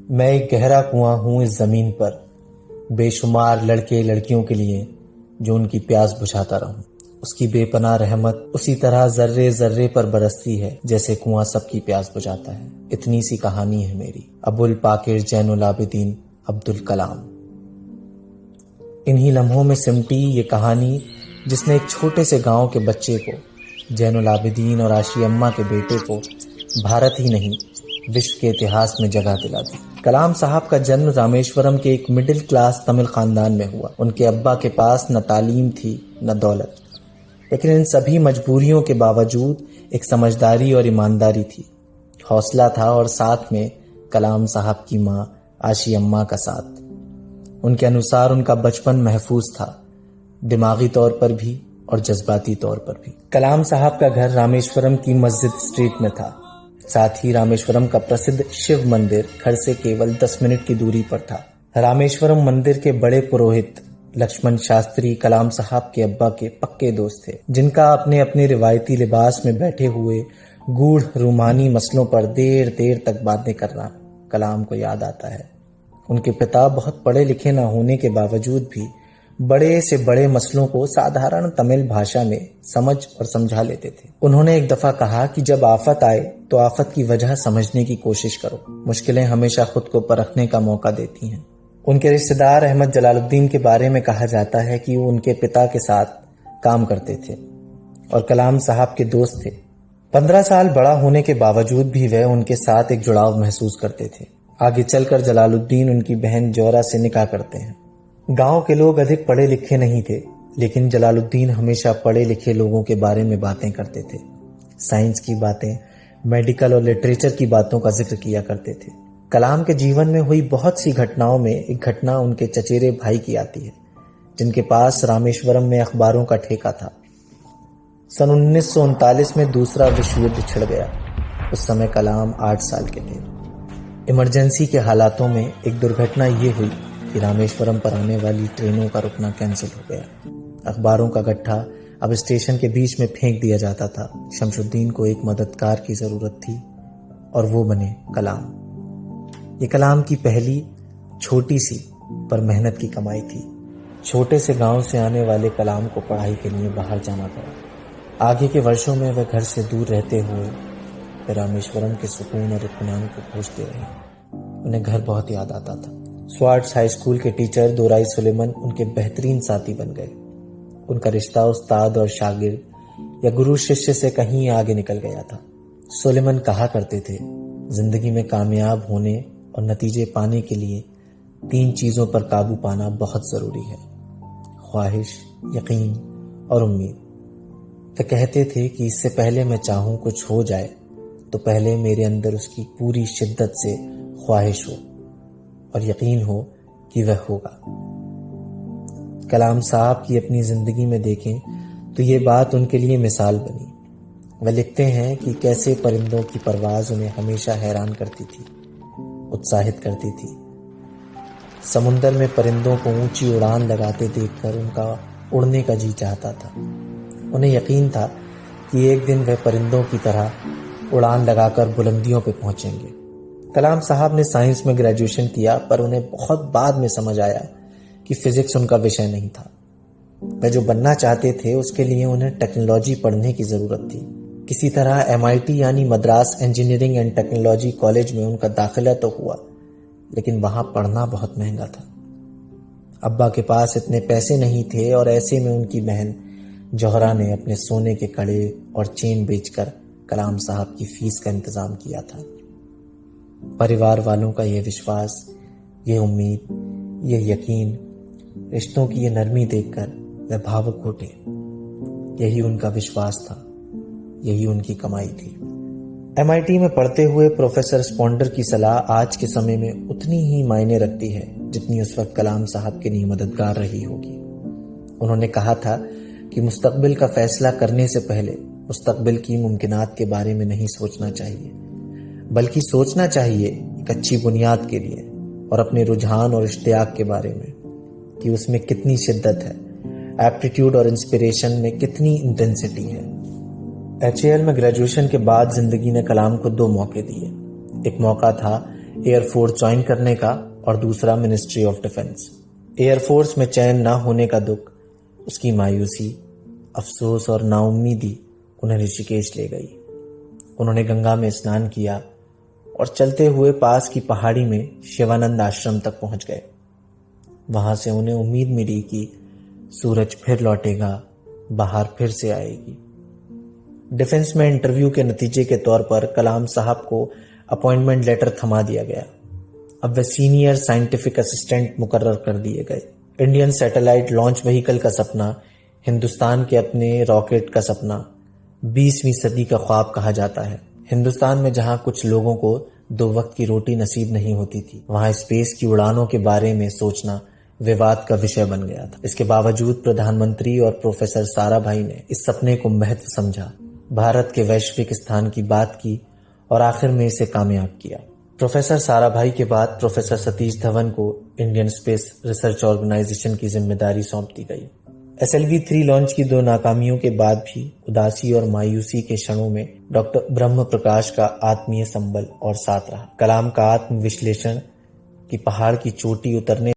मैं एक गहरा कुआं हूं इस जमीन पर, बेशुमार लड़के लड़कियों के लिए जो उनकी प्यास बुझाता रहूं। उसकी बेपनाह रहमत उसी तरह जर्रे जर्रे पर बरसती है जैसे कुआं सबकी प्यास बुझाता है। इतनी सी कहानी है मेरी। अबुल पाकिर जैनुल आबिदीन अब्दुल कलाम। इन्हीं लम्हों में सिमटी ये कहानी जिसने एक छोटे से गांव के बच्चे को, जैनुल आबिदीन और आशी अम्मा के बेटे को भारत ही नहीं विश्व के इतिहास में जगह दिला दी। कलाम साहब का जन्म रामेश्वरम के एक मिडिल क्लास तमिल खानदान में हुआ। उनके अब्बा के पास न तालीम थी न दौलत, लेकिन इन सभी मजबूरियों के बावजूद एक समझदारी और ईमानदारी थी, हौसला था और साथ में कलाम साहब की माँ आशी अम्मा का साथ। उनके अनुसार उनका बचपन महफूज था, दिमागी तौर पर भी और जज्बाती तौर पर भी। कलाम साहब का घर रामेश्वरम की मस्जिद स्ट्रीट में था। साथ ही रामेश्वरम का प्रसिद्ध शिव मंदिर घर से केवल 10 मिनट की दूरी पर था। रामेश्वरम मंदिर के बड़े पुरोहित लक्ष्मण शास्त्री कलाम साहब के अब्बा के पक्के दोस्त थे, जिनका अपने अपने रिवायती लिबास में बैठे हुए गूढ़ रूमानी मसलों पर देर देर तक बातें करना कलाम को याद आता है। उनके पिता बहुत पढ़े लिखे न होने के बावजूद भी बड़े से बड़े मसलों को साधारण तमिल भाषा में समझ और समझा लेते थे। उन्होंने एक दफा कहा कि जब आफत आए तो आफत की वजह समझने की कोशिश करो, मुश्किलें हमेशा खुद को परखने का मौका देती हैं। उनके रिश्तेदार अहमद जलालुद्दीन के बारे में कहा जाता है कि वो उनके पिता के साथ काम करते थे और कलाम साहब के दोस्त थे। 15 साल बड़ा होने के बावजूद भी वह उनके साथ एक जुड़ाव महसूस करते थे। आगे चलकर जलालुद्दीन उनकी बहन जोरा से निकाह करते हैं। गांव के लोग अधिक पढ़े लिखे नहीं थे, लेकिन जलालुद्दीन हमेशा पढ़े लिखे लोगों के बारे में बातें करते थे। साइंस की बातें, मेडिकल और लिटरेचर की बातों का जिक्र किया करते थे। कलाम के जीवन में हुई बहुत सी घटनाओं में एक घटना उनके चचेरे भाई की आती है, जिनके पास रामेश्वरम में अखबारों का ठेका था। सन 1939 में दूसरा विश्व युद्ध छिड़ गया। उस समय कलाम 8 साल के थे। इमरजेंसी के हालातों में एक दुर्घटना ये हुई कि रामेश्वरम पर आने वाली ट्रेनों का रुकना कैंसिल हो गया। अखबारों का गट्ठा अब स्टेशन के बीच में फेंक दिया जाता था। शमशुद्दीन को एक मददगार की जरूरत थी और वो बने कलाम। ये कलाम की पहली छोटी सी पर मेहनत की कमाई थी। छोटे से गांव से आने वाले कलाम को पढ़ाई के लिए बाहर जाना पड़ा। आगे के वर्षों में वह घर से दूर रहते हुए रामेश्वरम के सुकून और इत्मीनान को खोजते रहे। उन्हें घर बहुत याद आता था। स्वार्ट्स हाई स्कूल के टीचर दोराई सुलेमान उनके बेहतरीन साथी बन गए। उनका रिश्ता उस्ताद और शागिर्द या गुरु शिष्य से कहीं आगे निकल गया था। सुलेमान कहा करते थे, जिंदगी में कामयाब होने और नतीजे पाने के लिए 3 चीजों पर काबू पाना बहुत जरूरी है, ख्वाहिश, यकीन और उम्मीद। वे कहते थे कि इससे पहले मैं चाहूं कुछ हो जाए तो पहले मेरे अंदर उसकी पूरी शिद्दत से ख्वाहिश हो और यकीन हो कि वह होगा। कलाम साहब की अपनी जिंदगी में देखें तो ये बात उनके लिए मिसाल बनी। वह लिखते हैं कि कैसे परिंदों की परवाज उन्हें हमेशा हैरान करती थी, उत्साहित करती थी। समुंदर में परिंदों को ऊंची उड़ान लगाते देखकर उनका उड़ने का जी चाहता था। उन्हें यकीन था कि एक दिन वह परिंदों की तरह उड़ान लगाकर बुलंदियों पर पहुंचेंगे। कलाम साहब ने साइंस में ग्रेजुएशन किया, पर उन्हें बहुत बाद में समझ आया कि फिजिक्स उनका विषय नहीं था। वह जो बनना चाहते थे उसके लिए उन्हें टेक्नोलॉजी पढ़ने की जरूरत थी। किसी तरह MIT यानी Madras engineering and technology college में उनका दाखिला तो हुआ, लेकिन वहां पढ़ना बहुत महंगा था। अब्बा के पास इतने पैसे नहीं थे और ऐसे में उनकी बहन जोहरा ने अपने सोने के कड़े और चेन बेचकर कलाम साहब की फीस का इंतजाम किया था। परिवार वालों का यह विश्वास, ये उम्मीद, ये यकीन, रिश्तों की ये नरमी देखकर वे भावुक उठे। यही उनका विश्वास था, यही उनकी कमाई थी। MIT में पढ़ते हुए प्रोफेसर स्पॉन्डर की सलाह आज के समय में उतनी ही मायने रखती है जितनी उस वक्त कलाम साहब के लिए मददगार रही होगी। उन्होंने कहा था कि मुस्तकबिल का फैसला करने से पहले मुस्तकबिल की मुमकिनात के बारे में नहीं सोचना चाहिए, बल्कि सोचना चाहिए एक अच्छी बुनियाद के लिए और अपने रुझान और इश्तियाक के बारे में कि उसमें कितनी शिद्दत है, एप्टीट्यूड और इंस्पिरेशन में कितनी इंटेंसिटी है। HAL में ग्रेजुएशन के बाद जिंदगी ने कलाम को 2 मौके दिए। एक मौका था एयरफोर्स ज्वाइन करने का और दूसरा मिनिस्ट्री ऑफ डिफेंस। एयरफोर्स में चयन न होने का दुख, उसकी मायूसी, अफसोस और नाउम्मीदी उन्हें ऋषिकेश ले गई। उन्होंने गंगा में स्नान किया और चलते हुए पास की पहाड़ी में शिवानंद आश्रम तक पहुंच गए। वहां से उन्हें उम्मीद मिली कि सूरज फिर लौटेगा, बाहर फिर से आएगी। डिफेंस में इंटरव्यू के नतीजे के तौर पर कलाम साहब को अपॉइंटमेंट लेटर थमा दिया गया। अब वे सीनियर साइंटिफिक असिस्टेंट मुकर्रर कर दिए गए। इंडियन सैटेलाइट लॉन्च व्हीकल का सपना, हिंदुस्तान के अपने रॉकेट का सपना 20वीं सदी का ख्वाब कहा जाता है। हिंदुस्तान में जहां कुछ लोगों को 2 वक्त की रोटी नसीब नहीं होती थी, वहां स्पेस की उड़ानों के बारे में सोचना विवाद का विषय बन गया था। इसके बावजूद प्रधानमंत्री और प्रोफेसर साराभाई ने इस सपने को महत्व समझा, भारत के वैश्विक स्थान की बात की और आखिर में इसे कामयाब किया। प्रोफेसर साराभाई के बाद प्रोफेसर सतीश धवन को इंडियन स्पेस रिसर्च ऑर्गेनाइजेशन की जिम्मेदारी सौंप दी गई। SLV-3 लॉन्च की 2 नाकामियों के बाद भी उदासी और मायूसी के क्षणों में डॉक्टर ब्रह्म प्रकाश का आत्मीय संबल और साथ रहा। कलाम का आत्म विश्लेषण कि पहाड़ की चोटी उतरने